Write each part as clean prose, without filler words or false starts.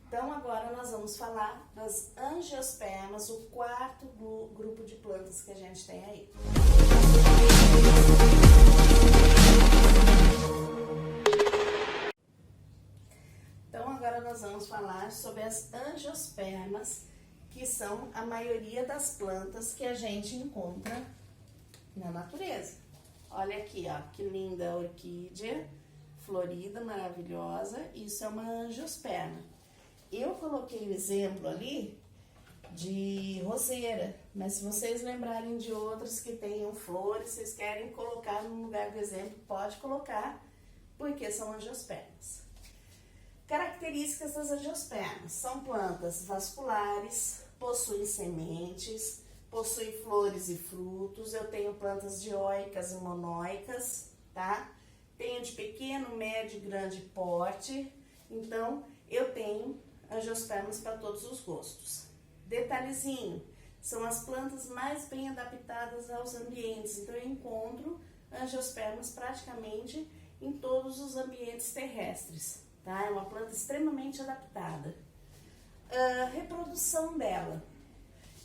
Então, agora nós vamos falar das angiospermas, o quarto grupo de plantas que a gente tem aí. Então, agora nós vamos falar sobre as angiospermas, que são a maioria das plantas que a gente encontra na natureza. Olha aqui, ó, que linda orquídea, florida, maravilhosa. Isso é uma angiosperma. Eu coloquei o exemplo ali de roseira, mas se vocês lembrarem de outras que tenham flores, vocês querem colocar no lugar do exemplo, pode colocar, porque são angiospermas. Características das angiospermas: são plantas vasculares, possuem sementes, possuem flores e frutos. Eu tenho plantas dioicas e monóicas, tá? Tenho de pequeno, médio e grande porte. Então, eu tenho angiospermas para todos os gostos. Detalhezinho, são as plantas mais bem adaptadas aos ambientes. Então, eu encontro angiospermas praticamente em todos os ambientes terrestres, tá? É uma planta extremamente adaptada. Reprodução dela.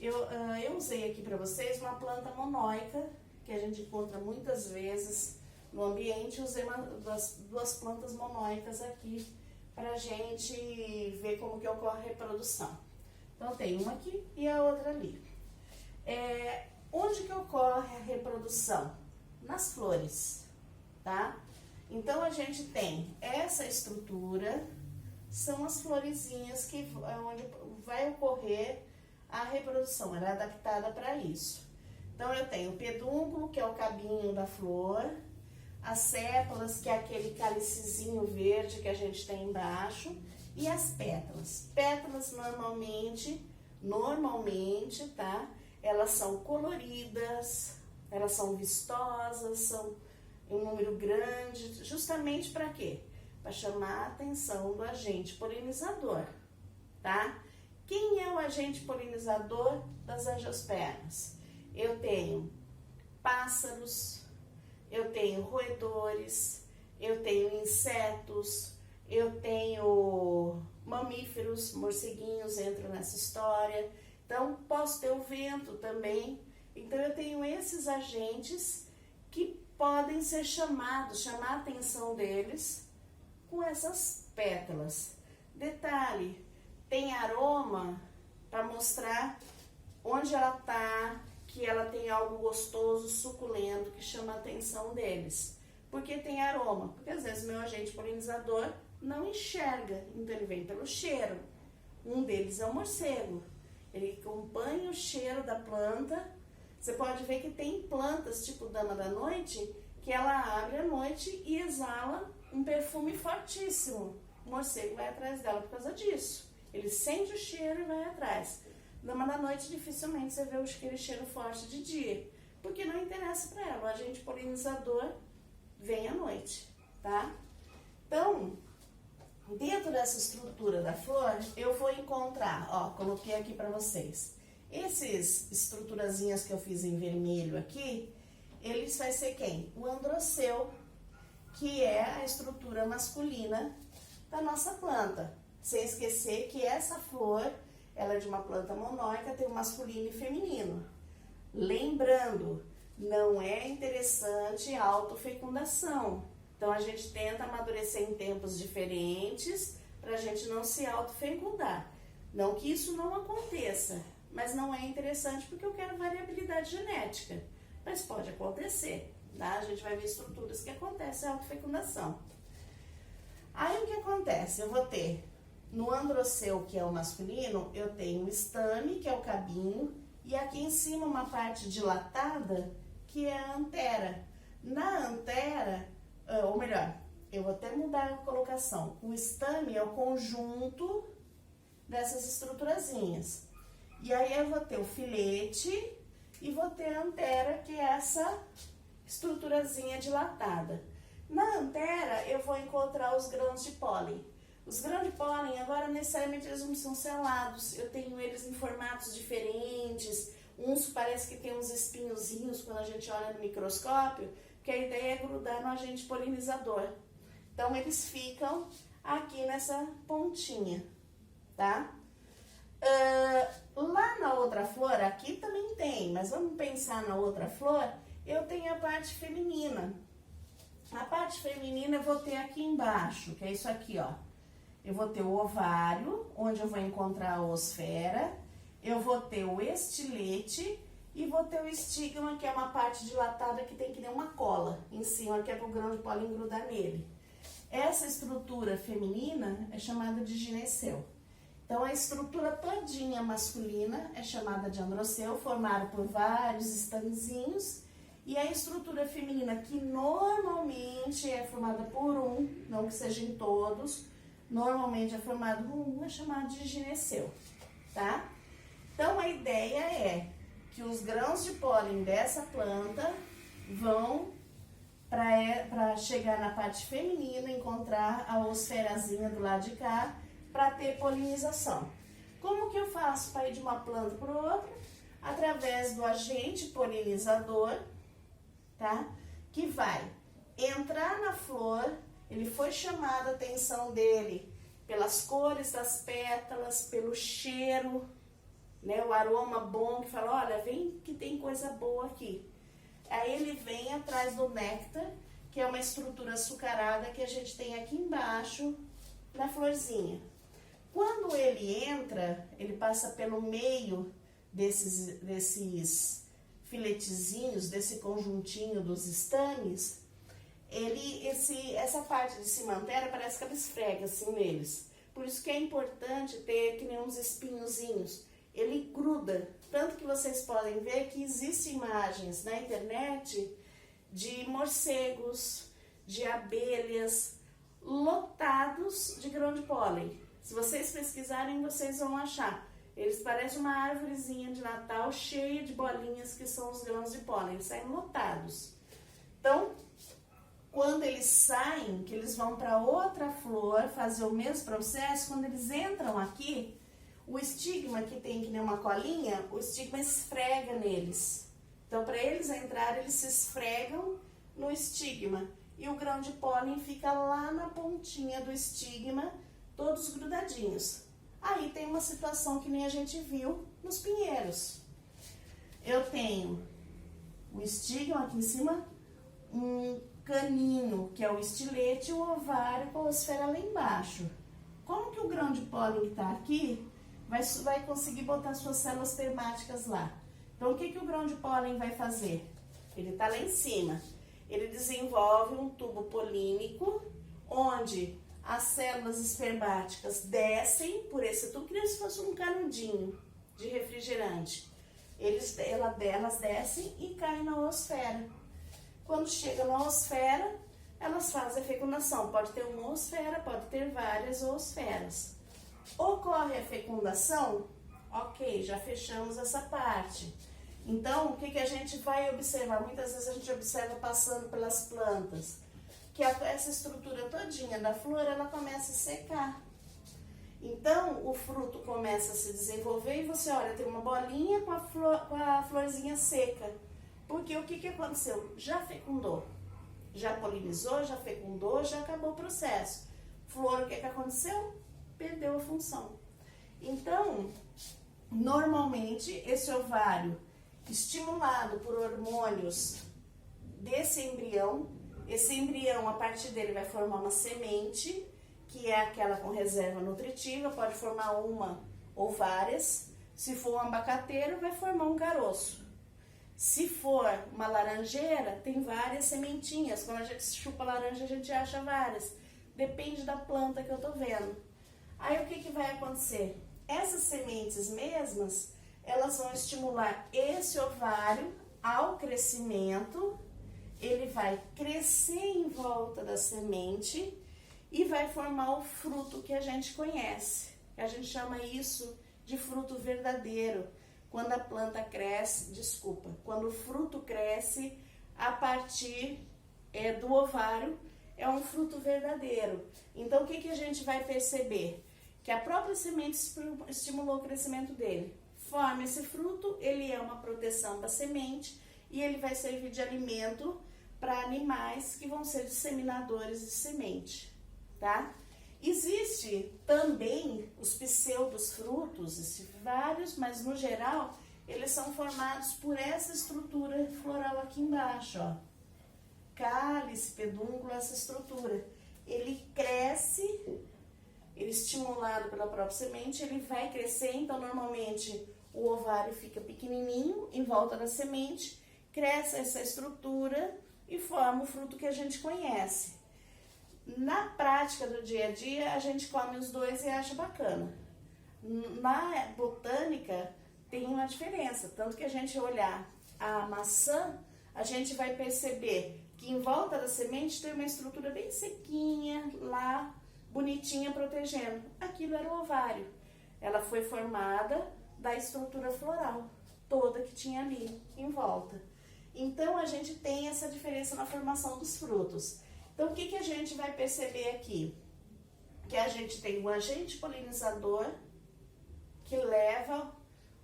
Eu usei aqui para vocês uma planta monóica, que a gente encontra muitas vezes no ambiente. Usei duas plantas monóicas aqui para a gente ver como que ocorre a reprodução. Então, tem uma aqui e a outra ali. Onde que ocorre a reprodução? Nas flores, tá? Então, a gente tem essa estrutura, são as florezinhas que onde vai ocorrer a reprodução, ela é adaptada para isso. Então, eu tenho o pedúnculo, que é o cabinho da flor, as sépalas, que é aquele cálicezinho verde que a gente tem embaixo, e as pétalas. Pétalas normalmente, tá? Elas são coloridas, elas são vistosas, são em um número grande, justamente para quê? Para chamar a atenção do agente polinizador, tá? Quem é o agente polinizador das angiospermas? Eu tenho pássaros, eu tenho roedores, eu tenho insetos, eu tenho mamíferos, morceguinhos entram nessa história. Então, posso ter o vento também. Então, eu tenho esses agentes que podem ser chamar a atenção deles com essas pétalas. Detalhe, tem aroma para mostrar onde ela está, que ela tem algo gostoso, suculento, que chama a atenção deles. Por que tem aroma? Porque às vezes meu agente polinizador não enxerga, então ele vem pelo cheiro. Um deles é o morcego. Ele acompanha o cheiro da planta. Você pode ver que tem plantas, tipo dama da noite, que ela abre à noite e exala um perfume fortíssimo. O morcego vai atrás dela por causa disso. Ele sente o cheiro e vai atrás. Dama da noite, dificilmente você vê aquele cheiro forte de dia, porque não interessa para ela. O agente polinizador vem à noite, tá? Então, dentro dessa estrutura da flor, eu vou encontrar, ó, coloquei aqui para vocês. Esses estruturazinhas que eu fiz em vermelho aqui, eles vai ser quem? O androceu, que é a estrutura masculina da nossa planta. Sem esquecer que essa flor, ela é de uma planta monóica, tem o masculino e feminino. Lembrando, não é interessante a autofecundação. Então, a gente tenta amadurecer em tempos diferentes para a gente não se autofecundar. Não que isso não aconteça, mas não é interessante porque eu quero variabilidade genética. Mas pode acontecer, tá? A gente vai ver estruturas que acontecem a autofecundação. Aí, o que acontece? Eu vou ter, no androceu, que é o masculino, eu tenho o estame, que é o cabinho, e aqui em cima uma parte dilatada, que é a antera. Na antera, ou melhor, eu vou até mudar a colocação. O estame é o conjunto dessas estruturazinhas. E aí eu vou ter o filete e vou ter a antera, que é essa estruturazinha dilatada. Na antera, eu vou encontrar os grãos de pólen. Os grãos de pólen, agora necessariamente eles não são selados. Eu tenho eles em formatos diferentes. Uns parece que tem uns espinhozinhos quando a gente olha no microscópio, que a ideia é grudar no agente polinizador. Então, eles ficam aqui nessa pontinha, tá? Lá na outra flor, aqui também tem, mas vamos pensar na outra flor, eu tenho a parte feminina. A parte feminina eu vou ter aqui embaixo, que é isso aqui, ó. Eu vou ter o ovário, onde eu vou encontrar a oosfera, eu vou ter o estilete e vou ter o estigma, que é uma parte dilatada que tem que nem uma cola em cima, que é para o grão de pólen grudar nele. Essa estrutura feminina é chamada de gineceu. Então, a estrutura todinha masculina é chamada de androceu, formada por vários estamezinhos. E a estrutura feminina, que normalmente é formada por um, não que sejam todos, normalmente é formado por um, é chamado de gineceu, tá? Então, a ideia é que os grãos de pólen dessa planta vão para chegar na parte feminina, encontrar a oosferazinha do lado de cá, para ter polinização. Como que eu faço para ir de uma planta para outra? Através do agente polinizador, tá? Que vai entrar na flor, ele foi chamado a atenção dele pelas cores das pétalas, pelo cheiro, né? O aroma bom que fala, olha, vem que tem coisa boa aqui. Aí ele vem atrás do néctar, que é uma estrutura açucarada que a gente tem aqui embaixo na florzinha. Quando ele entra, ele passa pelo meio desses filetezinhos, desse conjuntinho dos estames, essa parte de cimantéria parece que ela esfrega assim neles. Por isso que é importante ter que nem uns espinhozinhos. Ele gruda, tanto que vocês podem ver que existem imagens na internet de morcegos, de abelhas, lotados de grão de pólen. Se vocês pesquisarem, vocês vão achar. Eles parecem uma árvorezinha de Natal cheia de bolinhas que são os grãos de pólen. Eles saem lotados. Então, quando eles saem, que eles vão para outra flor fazer o mesmo processo, quando eles entram aqui, o estigma que tem que nem uma colinha, o estigma esfrega neles. Então, para eles entrarem, eles se esfregam no estigma. E o grão de pólen fica lá na pontinha do estigma, todos grudadinhos. Aí tem uma situação que nem a gente viu nos pinheiros. Eu tenho o estigma aqui em cima, um caninho, que é o estilete, e o ovário com a oosfera lá embaixo. Como que o grão de pólen que está aqui vai conseguir botar suas células espermáticas lá? Então, o que o grão de pólen vai fazer? Ele está lá em cima. Ele desenvolve um tubo polínico, onde as células espermáticas descem por esse tubo, como se fosse um canudinho de refrigerante. Elas descem e caem na oosfera. Quando chega na oosfera, elas fazem a fecundação. Pode ter uma oosfera, pode ter várias oosferas. Ocorre a fecundação? Ok, já fechamos essa parte. Então, o que a gente vai observar? Muitas vezes a gente observa passando pelas plantas, que essa estrutura todinha da flor, ela começa a secar. Então, o fruto começa a se desenvolver e você olha, tem uma bolinha com a florzinha seca. Porque o que aconteceu? Já fecundou, já polinizou, já fecundou, já acabou o processo. Flor, o que aconteceu? Perdeu a função. Então, normalmente, esse ovário, estimulado por hormônios desse embrião, esse embrião, a partir dele, vai formar uma semente, que é aquela com reserva nutritiva, pode formar uma ou várias. Se for um abacateiro, vai formar um caroço. Se for uma laranjeira, tem várias sementinhas. Quando a gente chupa laranja, a gente acha várias. Depende da planta que eu tô vendo. Aí, o que vai acontecer? Essas sementes mesmas, elas vão estimular esse ovário ao crescimento. Ele vai crescer em volta da semente e vai formar o fruto que a gente conhece. A gente chama isso de fruto verdadeiro. Quando a planta cresce, quando o fruto cresce a partir do ovário, é um fruto verdadeiro. Então, o que a gente vai perceber? Que a própria semente estimulou o crescimento dele. Forma esse fruto, ele é uma proteção da semente e ele vai servir de alimento para animais que vão ser disseminadores de semente, tá? Existe também os pseudos frutos, existem vários, mas no geral eles são formados por essa estrutura floral aqui embaixo, ó. Cálice, pedúnculo, essa estrutura. Ele cresce, ele estimulado pela própria semente, ele vai crescer, então normalmente o ovário fica pequenininho em volta da semente, cresce essa estrutura e forma o fruto que a gente conhece. Na prática do dia a dia, a gente come os dois e acha bacana. Na botânica tem uma diferença, tanto que a gente olhar a maçã, a gente vai perceber que em volta da semente tem uma estrutura bem sequinha, lá, bonitinha, protegendo. Aquilo era o ovário. Ela foi formada da estrutura floral, toda que tinha ali em volta. Então, a gente tem essa diferença na formação dos frutos. Então, o que a gente vai perceber aqui? Que a gente tem um agente polinizador que leva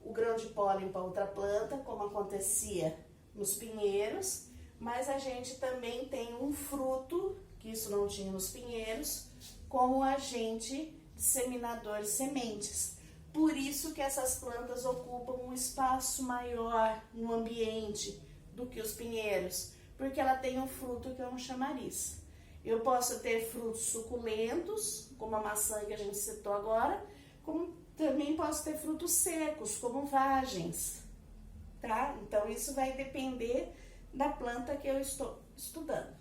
o grão de pólen para outra planta, como acontecia nos pinheiros, mas a gente também tem um fruto, que isso não tinha nos pinheiros, como agente disseminador de sementes. Por isso que essas plantas ocupam um espaço maior no ambiente do que os pinheiros, porque ela tem um fruto que é um chamariz. Eu posso ter frutos suculentos, como a maçã que a gente citou agora, como também posso ter frutos secos, como vagens, tá? Então, isso vai depender da planta que eu estou estudando.